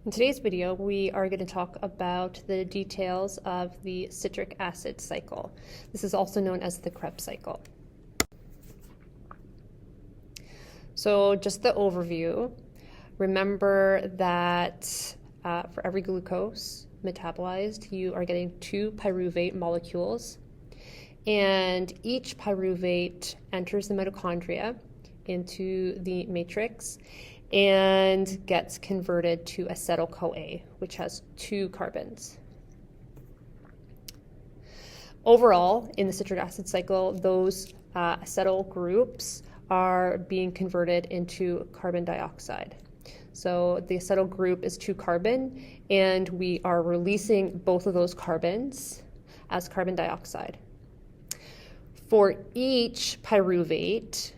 In today's video, we are going to talk about the details of the citric acid cycle. This is also known as the Krebs cycle. So just the overview, remember that for every glucose metabolized, you are getting 2 pyruvate molecules, and each pyruvate enters the mitochondria into the matrix and gets converted to acetyl-CoA, which has 2 carbons. Overall, in the citric acid cycle, those acetyl groups are being converted into carbon dioxide. So the acetyl group is 2 carbon, and we are releasing both of those carbons as carbon dioxide. For each pyruvate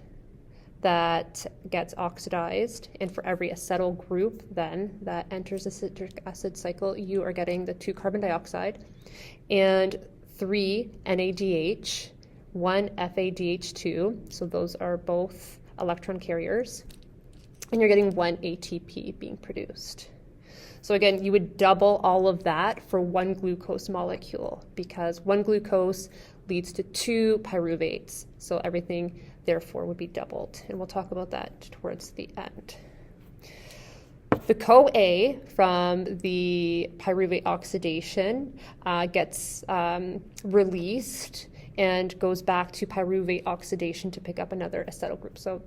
that gets oxidized, and for every acetyl group then that enters the citric acid cycle, you are getting the 2 carbon dioxide and 3 NADH, 1 FADH2, so those are both electron carriers, and you're getting 1 ATP being produced. So again, you would double all of that for 1 glucose molecule, because 1 glucose leads to 2 pyruvates, so everything therefore would be doubled, and we'll talk about that towards the end. The CoA from the pyruvate oxidation gets released and goes back to pyruvate oxidation to pick up another acetyl group. So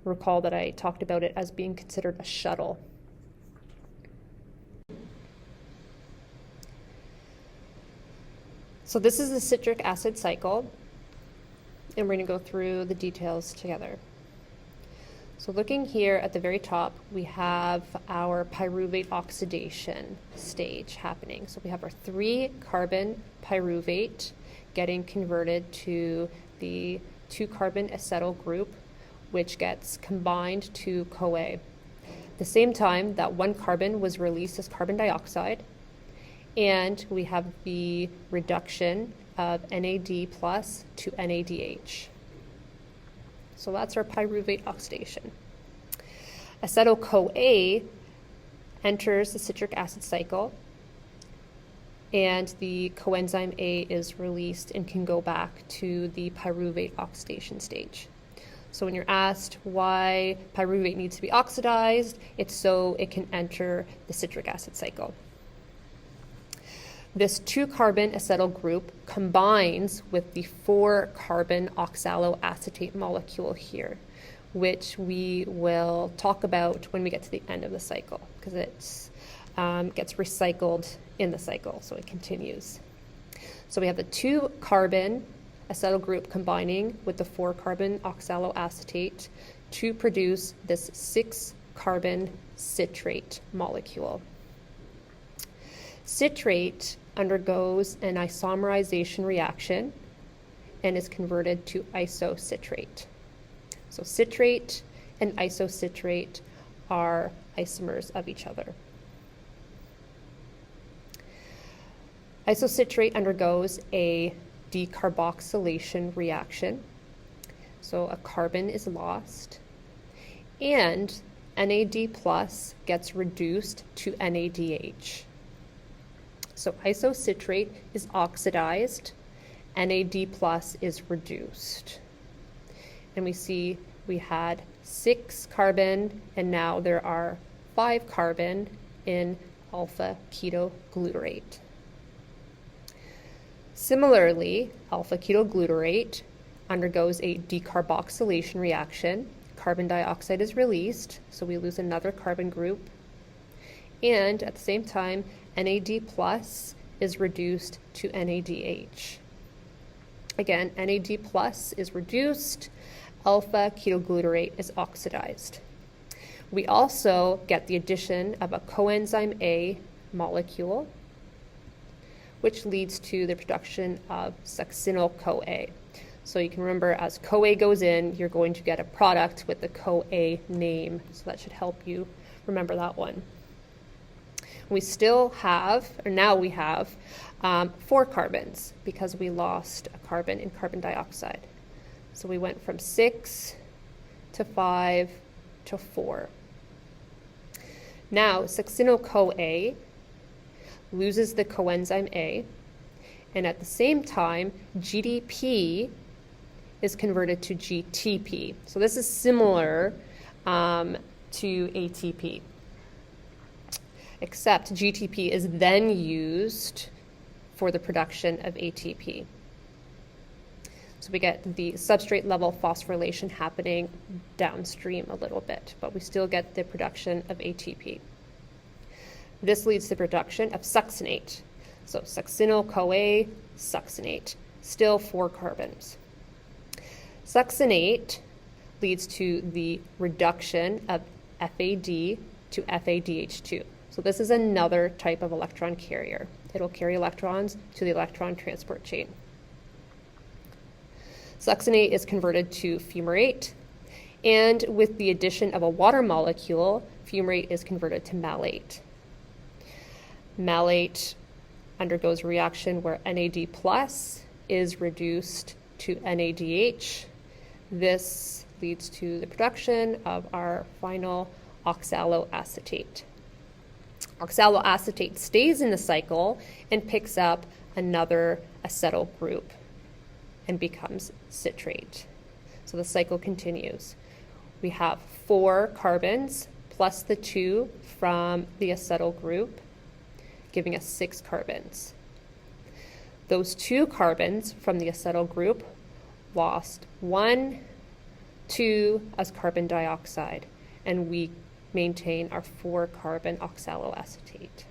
recall that I talked about it as being considered a shuttle. So this is the citric acid cycle, and we're going to go through the details together. So looking here at the very top, we have our pyruvate oxidation stage happening. So we have our 3 carbon pyruvate getting converted to the 2 carbon acetyl group, which gets combined to CoA. At the same time, that 1 carbon was released as carbon dioxide, and we have the reduction of NAD plus to NADH. So that's our pyruvate oxidation. Acetyl-CoA enters the citric acid cycle, and the coenzyme A is released and can go back to the pyruvate oxidation stage. So when you're asked why pyruvate needs to be oxidized, it's so it can enter the citric acid cycle. This 2 carbon acetyl group combines with the 4 carbon oxaloacetate molecule here, which we will talk about when we get to the end of the cycle, because it gets recycled in the cycle, so it continues. So we have the 2 carbon acetyl group combining with the 4 carbon oxaloacetate to produce this 6 carbon citrate molecule. Citrate undergoes an isomerization reaction and is converted to isocitrate. So citrate and isocitrate are isomers of each other. Isocitrate undergoes a decarboxylation reaction, so a carbon is lost, and NAD plus gets reduced to NADH. So isocitrate is oxidized, NAD plus is reduced. And we see we had 6 carbon, and now there are 5 carbon in alpha ketoglutarate. Similarly, alpha ketoglutarate undergoes a decarboxylation reaction. Carbon dioxide is released, so we lose another carbon group. And at the same time, NAD plus is reduced to NADH. Again, NAD plus is reduced, alpha ketoglutarate is oxidized. We also get the addition of a coenzyme A molecule, which leads to the production of succinyl-CoA. So you can remember, as CoA goes in, you're going to get a product with the CoA name, so that should help you remember that one. We still have, or now we have, 4 carbons because we lost a carbon in carbon dioxide. So we went from 6 to 5 to 4. Now, succinyl-CoA loses the coenzyme A, and at the same time, GDP is converted to GTP. So this is similar to ATP, except GTP is then used for the production of ATP. So we get the substrate level phosphorylation happening downstream a little bit, but we still get the production of ATP. This leads to the production of succinate. So succinyl-CoA, succinate, still 4 carbons. Succinate leads to the reduction of FAD to FADH2. So this is another type of electron carrier. It'll carry electrons to the electron transport chain. Succinate is converted to fumarate, and with the addition of a water molecule, fumarate is converted to malate. Malate undergoes a reaction where NAD plus is reduced to NADH. This leads to the production of our final oxaloacetate. Oxaloacetate stays in the cycle and picks up another acetyl group and becomes citrate. So the cycle continues. We have 4 carbons plus the 2 from the acetyl group, giving us 6 carbons. Those 2 carbons from the acetyl group lost 1, 2 as carbon dioxide, and we maintain our 4 carbon oxaloacetate.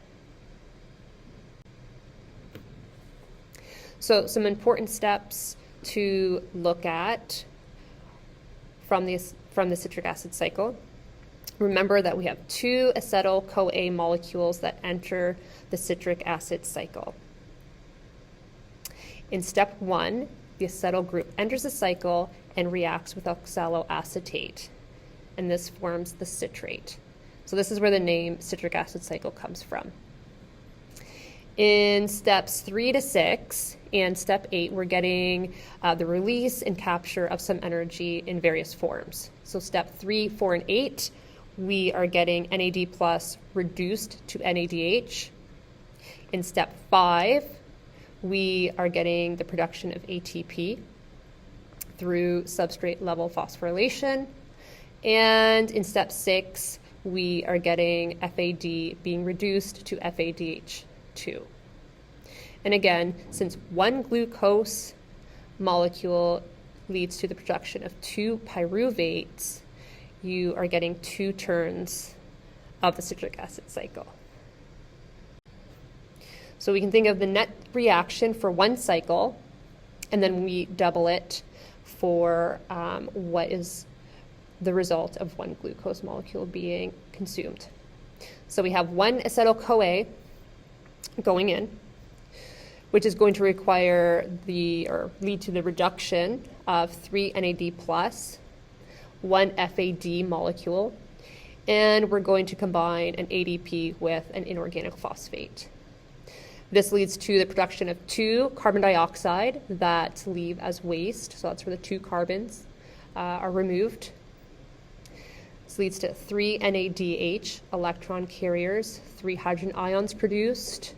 So some important steps to look at from the citric acid cycle. Remember that we have 2 acetyl-CoA molecules that enter the citric acid cycle. In step 1, the acetyl group enters the cycle and reacts with oxaloacetate, and this forms the citrate. So this is where the name citric acid cycle comes from. In steps 3 to 6 and step 8, we're getting the release and capture of some energy in various forms. So step 3, 4, and 8, we are getting NAD plus reduced to NADH. In step 5, we are getting the production of ATP through substrate level phosphorylation. And in step 6, we are getting FAD being reduced to FADH2. And again, since one glucose molecule leads to the production of 2 pyruvates, you are getting 2 turns of the citric acid cycle. So we can think of the net reaction for one cycle, and then we double it for what is the result of one glucose molecule being consumed. So we have 1 acetyl-CoA going in, which is going to require lead to the reduction of 3 NAD plus, 1 FAD molecule, and we're going to combine an ADP with an inorganic phosphate. This leads to the production of 2 carbon dioxide that leave as waste, so that's where the 2 carbons are removed. This leads to 3 NADH electron carriers, 3 hydrogen ions produced,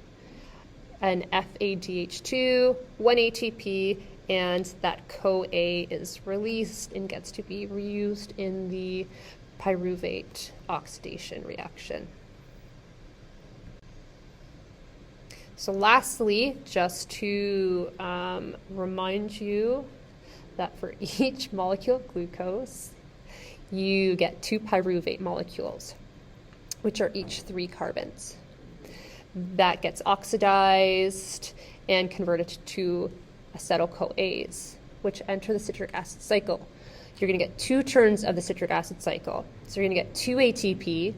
an FADH2, 1 ATP, and that CoA is released and gets to be reused in the pyruvate oxidation reaction. So lastly, just to remind you that for each molecule of glucose, you get 2 pyruvate molecules, which are each 3 carbons. That gets oxidized and converted to 2 acetyl-CoAs, which enter the citric acid cycle. You're going to get 2 turns of the citric acid cycle. So you're going to get 2 ATP,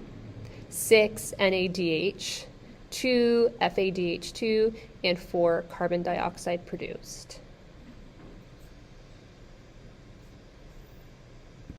6 NADH, 2 FADH2, and 4 carbon dioxide produced.